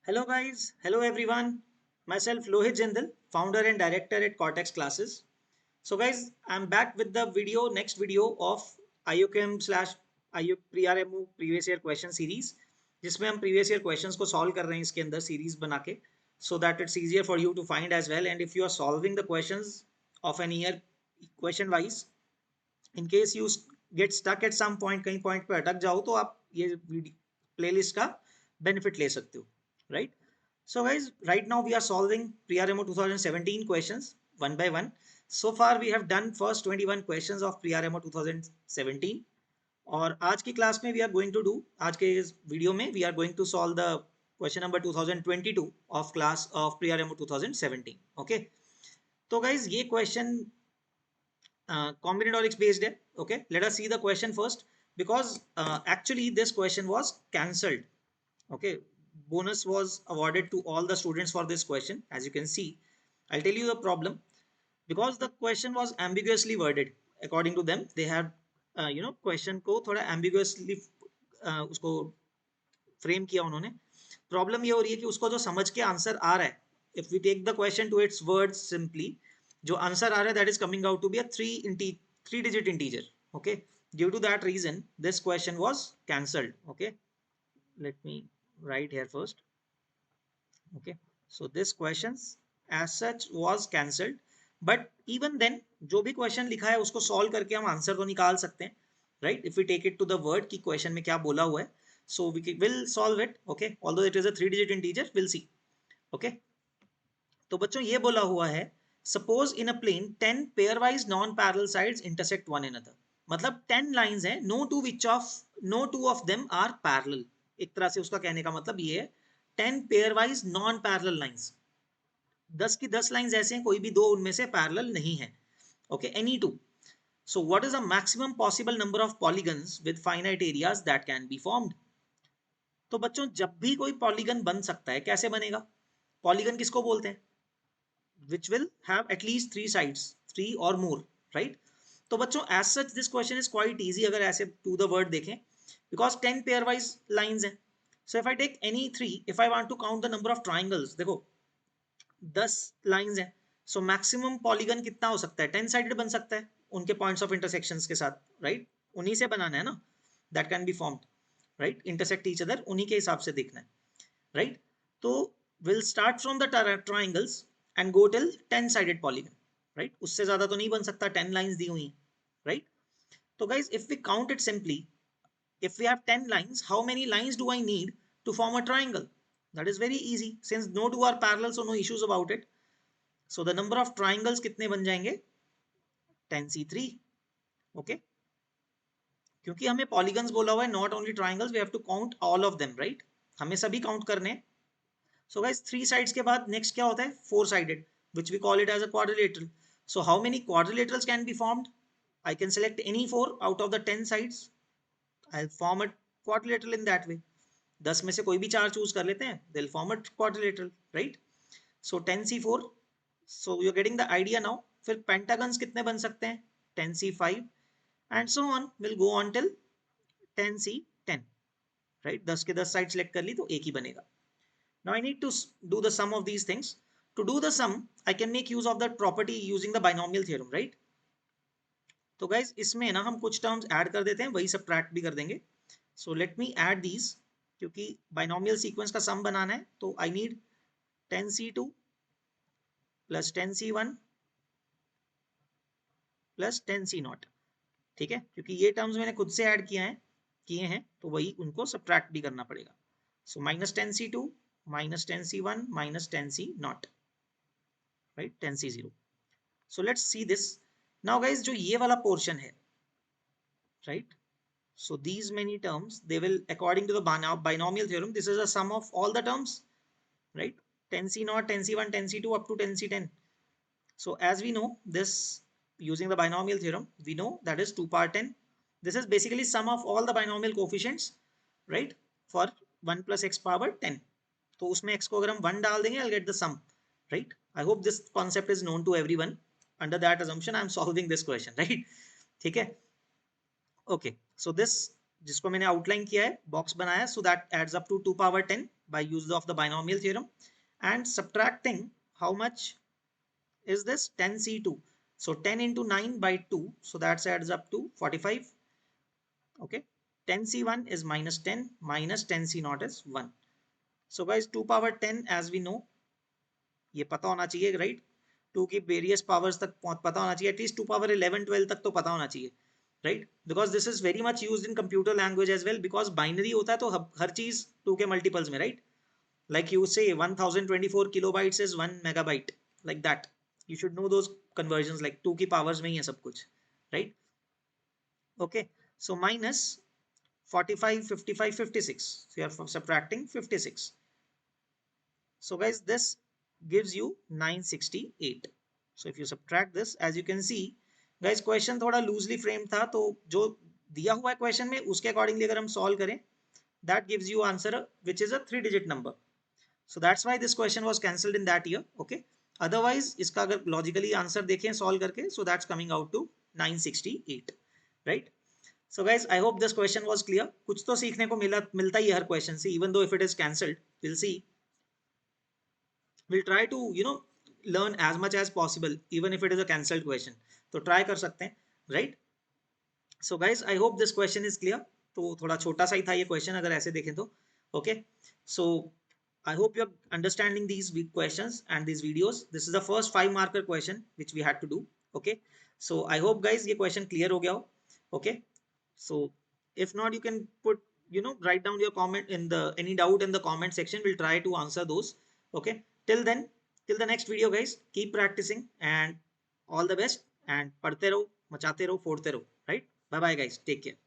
Hello guys, hello everyone. Myself Lohit Jindal, founder and director at Cortex Classes. So guys, I'm back with the next video of IUCM slash IU PRMO previous year question series, जिसमें हम previous year questions को solve कर रहे हैं इसके अंदर series बना के, so that it's easier for you to find as well. And if you are solving the questions of an year question wise, in case you get stuck at some point, कहीं point पे अटक जाओ तो आप ये playlist का benefit ले सकते हो, right? So guys, right now we are solving PRMO 2017 questions one by one. So far we have done first 21 questions of PRMO 2017 और आज की क्लास में we are going to do, आज के इस वीडियो में we are going to solve the question number 2022 of class of PRMO 2017. Okay, तो guys ये question combinatorics based है. Okay, let us see the question first because actually this question was cancelled. Okay, bonus was awarded to all the students for this question. As you can see, I'll tell you the problem. Because the question was ambiguously worded, according to them they have question को थोड़ा ambiguously उसको frame किया उन्होंने. Problem ये हो रही है कि उसको जो समझ के आंसर आ रहा है, if we take the question to its words simply, जो आंसर आ रहा है that is coming out to be a three digit integer. Okay, due to that reason this question was cancelled. Okay, let me write here first. Okay, so this questions as such was cancelled, but even then जो भी question लिखा है उसको solve करके हम answer तो निकाल सकते हैं, right? If we take it to the word कि क्वेश्चन में क्या बोला हुआ है, so we will solve it. Okay, although it is a 3 digit integer, will see. Okay, तो बच्चों ये बोला हुआ है suppose in a plane 10 pairwise non parallel sides intersect one another. मतलब 10 लाइंस हैं, no two of them are parallel. एक तरह से उसका कहने का मतलब ये है 10 pairwise non parallel lines, 10 की 10 लाइंस ऐसे हैं, कोई भी दो उनमें से पैरेलल नहीं है. Okay, any two. So what is the maximum possible number of polygons with finite areas that can be formed. तो बच्चों जब भी कोई पॉलीगन बन सकता है, कैसे बनेगा? पॉलीगन किसको बोलते हैं? which will have at least three sides, three or more, right? तो बच्चों as such this question is quite easy अगर ऐसे to the word देखें, because 10 pair wise lines हैं. So if I take any three, if I want to count the number of triangles, देखो 10 lines हैं, so maximum polygon कितना हो सकता है? 10 sided बन सकता है उनके points of intersections के साथ, right? उन्हीं से बनाना है ना, that can be formed, right? Intersect each other, उन्हीं के हिसाब से देखना है, right? तो we'll start from the triangles and go till 10 sided polygon, right? उससे ज्यादा तो नहीं बन सकता, 10 lines दी हुई, right? तो guys if we count it simply, if we have 10 lines, how many lines do I need to form a triangle? That is very easy, since no two are parallel, so no issues about it. So the number of triangles कितने बन जाएंगे? 10c3. okay, क्योंकि हमें polygons बोला हुआ है, not only triangles, we have to count all of them, right? हमें सभी काउंट करने हैं. So guys, three sides के बाद next क्या होता है? Four sided, which we call it as a quadrilateral. So how many quadrilaterals can be formed? I can select any four out of the 10 sides. I'll form a quadrilateral in that way. 10 में से कोई भी चार choose कर लेते हैं, they'll form a quadrilateral, right? So 10c4. So you're getting the idea now. फिर pentagons कितने बन सकते हैं? 10c5 and so on. We'll go on till 10c10, right? 10 के 10 साइड सेलेक्ट कर ली तो एक ही बनेगा. Now I need to do the sum of these things. To do the sum, I can make use of that property using the binomial theorem, right? तो guys इसमें ना हम कुछ terms add कर देते हैं, वही subtract भी कर देंगे. So let me add these, क्योंकि binomial sequence का sum बनाना है, तो I need 10c2 plus 10c1 plus 10c0. ठीक है, क्योंकि ये terms मैंने खुद से add किए हैं, तो वही उनको subtract भी करना पड़ेगा. So minus 10c2 minus 10c1 minus 10c0, right? 10c0. So let's see this. Now guys, जो ये वाला portion है, right? So these many terms, they will, according to the binomial theorem, this is a sum of all the terms, right? 10c0, 10c1, 10c2 up to 10c10. So as we know this, using the binomial theorem, we know that is 2 power 10. This is basically sum of all the binomial coefficients, right? For 1 plus x power 10. तो उसमें x को अगर हम 1 डाल देंगे, I'll get the sum, right? I hope this concept is known to everyone. Under that assumption, I'm solving this question, right? ठीक है, okay. So this, जिसको मैंने outline किया है, box बनाया, so that adds up to 2 power 10 by use of the binomial theorem, and subtracting how much is this 10C2. So 10 into 9 by 2, so that adds up to 45. Okay, 10C1 is minus 10 minus 10C0 is 1. So guys, 2 power 10 as we know, ये पता होना चाहिए, right? 2 की various powers तक पता होना चाहिए, at least 2 power 11 12 तक तो पता होना चाहिए, right? Because this is very much used in computer language as well, because binary होता है तो हर चीज 2 के मल्टीपल्स में, right? Like you say 1024 kilobytes is 1 megabyte, like that. You should know those conversions, like 2 की powers में ही है सब कुछ, right? Okay, so minus 45 55 56, so you are subtracting 56. So guys, this gives you 968. So if you subtract this, as you can see guys, question थोड़ा loosely framed था, तो जो दिया हुआ है question में उसके accordingly अगर हम solve करें, that gives you answer which is a 3-digit number. So that's why this question was cancelled in that year. Okay, otherwise इसका अगर logically answer देखें solve करके, so that's coming out to 968, right? So guys, I hope this question was clear. कुछ तो सीखने को मिलता ही है हर question से, even though if it is cancelled, we'll see. We'll try to learn as much as possible even if it is a cancelled question. तो try कर सकते हैं, right? So guys, I hope this question is clear. तो थोड़ा छोटा सा ही था ये question अगर ऐसे देखें तो. Okay, so I hope you're understanding these questions and these videos. This is the first 5 marker question which we had to do. Okay, so I hope guys ये question clear हो गया हो. Okay, so if not, you can put write down your comment in the any doubt in the comment section. We'll try to answer those. Okay, till then, till the next video guys, keep practicing and all the best, and पढ़ते रहो, मचाते रहो, फोड़ते रहो, right? Bye bye guys, take care.